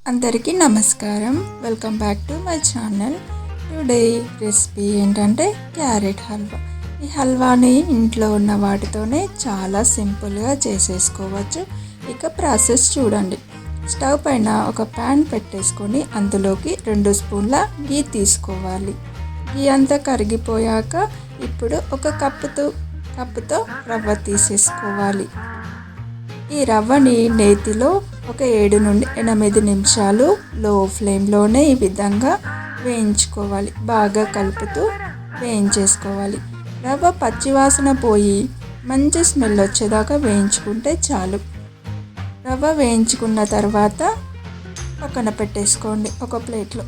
అందరికీ నమస్కారం. Welcome back to my channel. Today recipe ఏంటంటే క్యారెట్ హల్వా. ఈ హల్వాని ఇంట్లో ఉన్న వాటితోనే చాలా సింపుల్గా చేసేసుకోవచ్చు. ఇక ప్రాసెస్ చూడండి. స్టవ్ పైన ఒక ప్యాన్ పెట్టేసుకొని అందులోకి 2 స్పూన్ల గీ తీసుకోవాలి. గీ అంతా కరిగిపోయాక ఇప్పుడు ఒక కప్పుతో రవ్వ తీసేసుకోవాలి. ఈ రవ్వని నేతిలో ఒక 7 నుండి 8 నిమిషాలు లో ఫ్లేమ్లోనే ఈ విధంగా వేయించుకోవాలి. బాగా కలుపుతూ వేయించేసుకోవాలి. రవ్వ పచ్చివాసన పోయి మంచి స్మెల్ వచ్చేదాకా వేయించుకుంటే చాలు. రవ్వ వేయించుకున్న తర్వాత పక్కన పెట్టేసుకోండి ఒక ప్లేట్లో.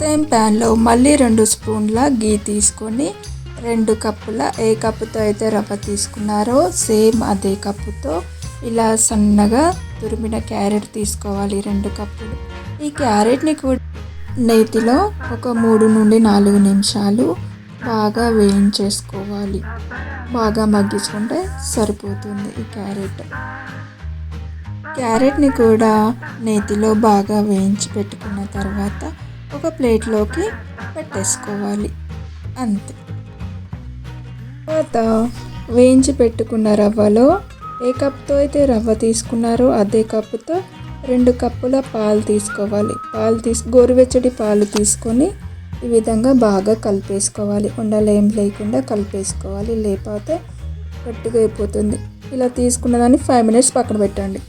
సేమ్ ప్యాన్లో మళ్ళీ 2 స్పూన్ల గీ తీసుకొని 2 కప్పుల ఏ కప్పుతో అయితే రవ్వ తీసుకున్నారో సేమ్ అదే కప్పుతో ఇలా సన్నగా తురిమిన క్యారెట్ తీసుకోవాలి 2 కప్పులు. ఈ క్యారెట్ని కూడా నేతిలో ఒక 3 నుండి 4 నిమిషాలు బాగా వేయించేసుకోవాలి. బాగా మగ్గించుకుంటే సరిపోతుంది. ఈ క్యారెట్ని కూడా నేతిలో బాగా వేయించి పెట్టుకున్న తర్వాత ఒక ప్లేట్లోకి పెట్టేసుకోవాలి. అంతే. తర్వాత వేయించి పెట్టుకున్న రవ్వలో ఏ కప్తో అయితే రవ్వ తీసుకున్నారో అదే కప్పుతో 2 కప్పుల పాలు తీసుకోవాలి. గోరువెచ్చటి పాలు తీసుకొని ఈ విధంగా బాగా కలిపేసుకోవాలి. ఉండలేం లేకుండా కలిపేసుకోవాలి, లేకపోతే గట్టిగా అయిపోతుంది. ఇలా తీసుకున్న దాన్ని 5 మినిట్స్ పక్కన పెట్టండి.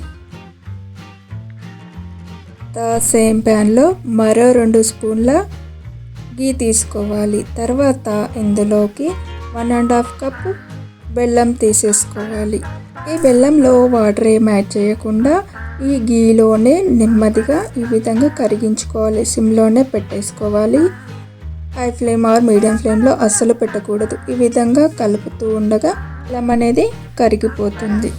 సేమ్ ప్యాన్లో మరో 2 స్పూన్ల గీ తీసుకోవాలి. తర్వాత ఇందులోకి 1.5 కప్పు బెల్లం తీసేసుకోవాలి. ఈ బెల్లంలో వాటర్ ఏం యాడ్ చేయకుండా ఈ గీలోనే నెమ్మదిగా ఈ విధంగా కరిగించుకోవాలి. సిమ్లోనే పెట్టేసుకోవాలి. హై ఫ్లేమ్ ఆర్ మీడియం ఫ్లేమ్లో అస్సలు పెట్టకూడదు. ఈ విధంగా కలుపుతూ ఉండగా బెల్లం అనేది కరిగిపోతుంది.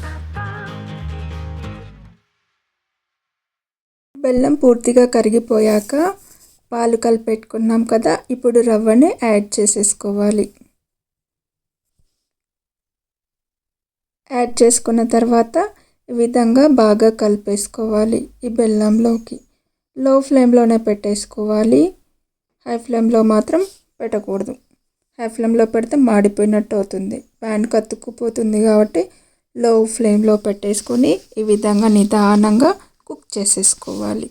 బెల్లం పూర్తిగా కరిగిపోయాక పాలు కలిపెట్టుకున్నాం కదా, ఇప్పుడు రవ్వని యాడ్ చేసేసుకోవాలి. యాడ్ చేసుకున్న తర్వాత ఈ విధంగా బాగా కలిపేసుకోవాలి. ఈ బెల్లంలోకి లో ఫ్లేమ్లోనే పెట్టేసుకోవాలి. హై ఫ్లేమ్లో మాత్రం పెట్టకూడదు. హై ఫ్లేమ్లో పెడితే మాడిపోయినట్టు అవుతుంది, ప్యాన్ కత్తుకుపోతుంది. కాబట్టి లో ఫ్లేమ్లో పెట్టేసుకొని ఈ విధంగా నిదానంగా కుక్ చేసేసుకోవాలి.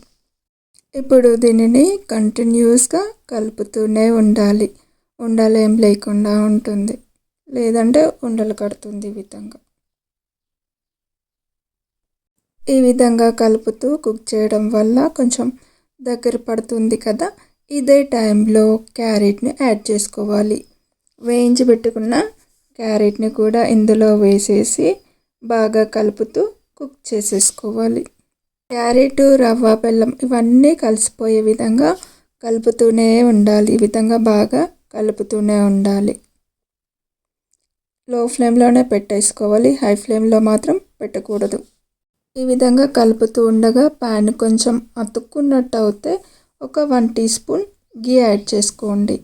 ఇప్పుడు దీనిని కంటిన్యూస్గా కలుపుతూనే ఉండాలి. ఉండలేం లేకుండా ఉంటుంది, లేదంటే ఉండలు కడుతుంది. ఈ విధంగా కలుపుతూ కుక్ చేయడం వల్ల కొంచెం దగ్గర పడుతుంది కదా. ఇదే టైంలో క్యారెట్ని యాడ్ చేసుకోవాలి. వేయించి పెట్టుకున్న క్యారెట్ని కూడా ఇందులో వేసేసి బాగా కలుపుతూ కుక్ చేసేసుకోవాలి. క్యారెట్, రవ్వ, బెల్లం ఇవన్నీ కలిసిపోయే విధంగా కలుపుతూనే ఉండాలి. ఈ విధంగా బాగా కలుపుతూనే ఉండాలి. లో ఫ్లేమ్లోనే పెట్టేసుకోవాలి, హై ఫ్లేమ్లో మాత్రం పెట్టకూడదు. ఈ విధంగా కలుపుతూ ఉండగా ప్యాన్ కొంచెం అతుక్కున్నట్టు అయితే ఒక 1 టీ స్పూన్ గీ యాడ్ చేసుకోండి.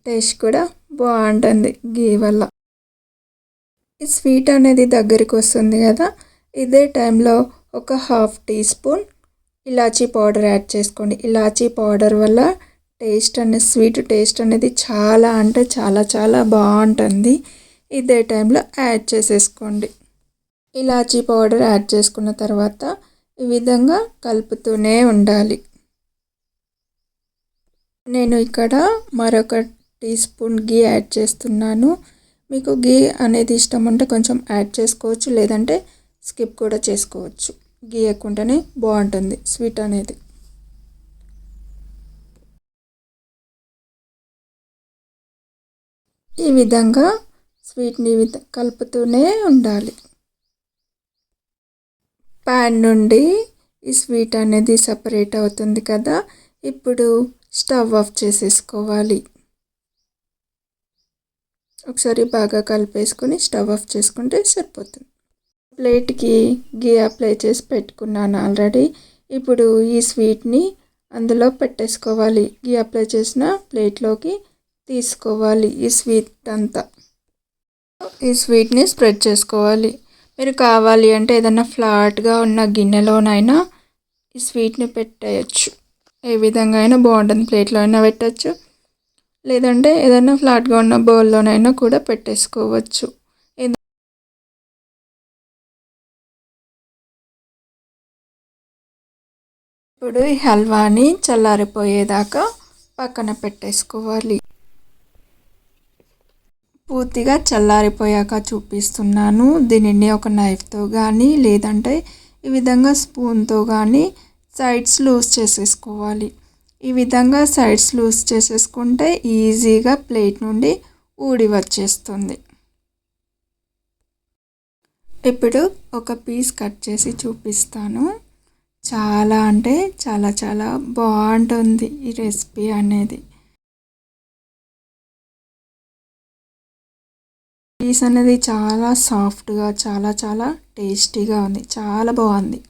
టేస్ట్ కూడా బాగుంటుంది గీ వల్ల. ఈ స్వీట్ అనేది దగ్గరికి వస్తుంది కదా. ఇదే టైంలో ఒక 1/2 టీ స్పూన్ ఇలాచీ పౌడర్ యాడ్ చేసుకోండి. ఇలాచీ పౌడర్ వల్ల స్వీట్ టేస్ట్ అనేది చాలా అంటే చాలా చాలా బాగుంటుంది. ఇదే టైంలో యాడ్ చేసేసుకోండి. ఇలాచీ పౌడర్ యాడ్ చేసుకున్న తర్వాత ఈ విధంగా కలుపుతూనే ఉండాలి. నేను ఇక్కడ మరొక టీ స్పూన్ గీ యాడ్ చేస్తున్నాను. మీకు గీ అనేది ఇష్టం ఉంటే కొంచెం యాడ్ చేసుకోవచ్చు, లేదంటే స్కిప్ కూడా చేసుకోవచ్చు. గీ ఎక్కుంటేనే బాగుంటుంది స్వీట్ అనేది. ఈ విధంగా స్వీట్ని కలుపుతూనే ఉండాలి. ప్యాన్ నుండి ఈ స్వీట్ అనేది సపరేట్ అవుతుంది కదా. ఇప్పుడు స్టవ్ ఆఫ్ చేసేసుకోవాలి. ఒకసారి బాగా కలిపేసుకొని స్టవ్ ఆఫ్ చేసుకుంటే సరిపోతుంది. ప్లేట్కి గీ అప్లై చేసి పెట్టుకున్నాను ఆల్రెడీ. ఇప్పుడు ఈ స్వీట్ని అందులో పెట్టేసుకోవాలి. గీ అప్లై చేసిన ప్లేట్లోకి తీసుకోవాలి. ఈ స్వీట్ అంతా ఈ స్వీట్ని స్ప్రెడ్ చేసుకోవాలి. మీరు కావాలి అంటే ఏదైనా ఫ్లాట్గా ఉన్న గిన్నెలోనైనా ఈ స్వీట్ని పెట్టేయచ్చు. ఏ విధంగా అయినా బాగుంటుంది. ప్లేట్లో అయినా పెట్టచ్చు, లేదంటే ఏదైనా ఫ్లాట్గా ఉన్న బౌల్లోనైనా కూడా పెట్టేసుకోవచ్చు. ఇప్పుడు ఈ హల్వాని చల్లారిపోయేదాకా పక్కన పెట్టేసుకోవాలి. పూర్తిగా చల్లారిపోయాక చూపిస్తున్నాను. దీనిని ఒక నైఫ్తో కానీ లేదంటే ఈ విధంగా స్పూన్తో కానీ సైడ్స్ లూజ్ చేసేసుకోవాలి. ఈ విధంగా సైడ్స్ లూజ్ చేసేసుకుంటే ఈజీగా ప్లేట్ నుండి ఊడి వచ్చేస్తుంది. ఇప్పుడు ఒక పీస్ కట్ చేసి చూపిస్తాను. చాలా అంటే చాలా చాలా బాగుంటుంది ఈ రెసిపీ అనేది. పీస్ అనేది చాలా సాఫ్ట్గా చాలా చాలా టేస్టీగా ఉంది. చాలా బాగుంది.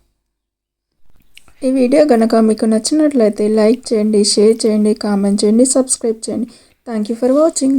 ఈ వీడియో కనుక మీకు నచ్చినట్లయితే లైక్ చేయండి, షేర్ చేయండి, కామెంట్ చేయండి, సబ్స్క్రైబ్ చేయండి. Thank you for watching.